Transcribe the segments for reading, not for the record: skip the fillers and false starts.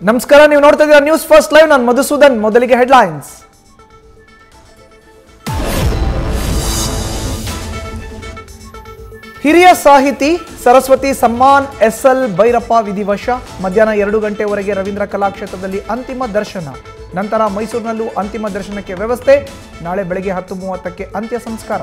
ನಮಸ್ಕಾರ, ನೀವು ನೋಡ್ತಾ ಇದ್ದೀರಾ ನ್ಯೂಸ್ ಫಸ್ಟ್ ಲೈವ್. ನಾನು ಮಧುಸೂದನ್. ಮೊದಲಿಗೆ ಹೆಡ್ಲೈನ್ಸ್. ಹಿರಿಯ ಸಾಹಿತಿ ಸರಸ್ವತಿ ಸಮ್ಮಾನ್ ಎಸ್ಎಲ್ ಭೈರಪ್ಪ ವಿಧಿವಶ. ಮಧ್ಯಾಹ್ನ 2 ಗಂಟೆವರೆಗೆ ರವೀಂದ್ರ ಕಲಾಕ್ಷೇತ್ರದಲ್ಲಿ ಅಂತಿಮ ದರ್ಶನ. ನಂತರ ಮೈಸೂರಿನಲ್ಲೂ ಅಂತಿಮ ದರ್ಶನಕ್ಕೆ ವ್ಯವಸ್ಥೆ. ನಾಳೆ ಬೆಳಗ್ಗೆ 10:30ಕ್ಕೆ ಅಂತ್ಯ ಸಂಸ್ಕಾರ.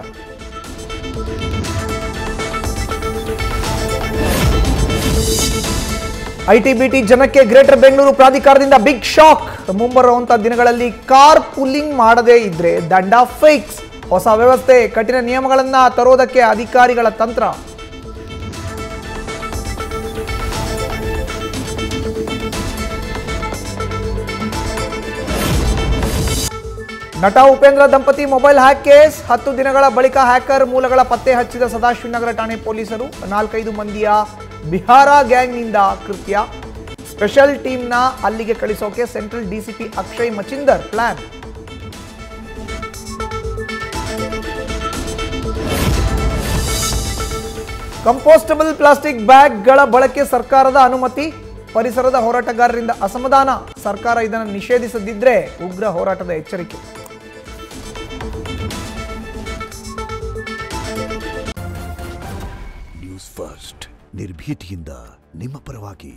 ಐಟಿ-ಬಿಟಿ ಜನಕ್ಕೆ ಗ್ರೇಟರ್ ಬೆಂಗಳೂರು ಪ್ರಾಧಿಕಾರದಿಂದ ಬಿಗ್ ಶಾಕ್. ಮುಂಬರುವಂತಹ ದಿನಗಳಲ್ಲಿ ಕಾರ್ ಪೂಲಿಂಗ್ ಮಾಡದೇ ಇದ್ರೆ ದಂಡ ಫಿಕ್ಸ್. ಹೊಸ ವ್ಯವಸ್ಥೆ, ಕಠಿಣ ನಿಯಮಗಳನ್ನು ತರೋದಕ್ಕೆ ಅಧಿಕಾರಿಗಳ ತಂತ್ರ. ನಟ ಉಪೇಂದ್ರ ದಂಪತಿ ಮೊಬೈಲ್ ಹ್ಯಾಕ್ ಕೇಸ್. 10 ದಿನಗಳ ಬಳಿಕ ಹ್ಯಾಕರ್ ಮೂಲಗಳ ಪತ್ತೆ ಹಚ್ಚಿದ ಸದಾಶಿವನಗರ ಠಾಣೆ ಪೊಲೀಸರು. 4-5 ಮಂದಿಯ ಬಿಹಾರ ಗ್ಯಾಂಗ್ನಿಂದ ಕೃತ್ಯ. ಸ್ಪೆಷಲ್ ಟೀಮ್ನ ಅಲ್ಲಿಗೆ ಕಳಿಸೋಕೆ central DCP Akshay Machindar plan. Compostable plastic ಬ್ಯಾಗ್ಗಳ ಬಳಕೆ ಸರ್ಕಾರದ ಅನುಮತಿ. ಪರಿಸರದ ಹೋರಾಟಗಾರರಿಂದ ಅಸಮಾಧಾನ. ಸರ್ಕಾರ ಇದನ್ನು ನಿಷೇಧಿಸದಿದ್ರೆ ಉಗ್ರ ಹೋರಾಟದ ಎಚ್ಚರಿಕೆ. ನ್ಯೂಸ್ ಫಸ್ಟ್, ನಿರ್ಭೀತಿಯಿಂದ ನಿಮ್ಮ ಪರವಾಗಿ.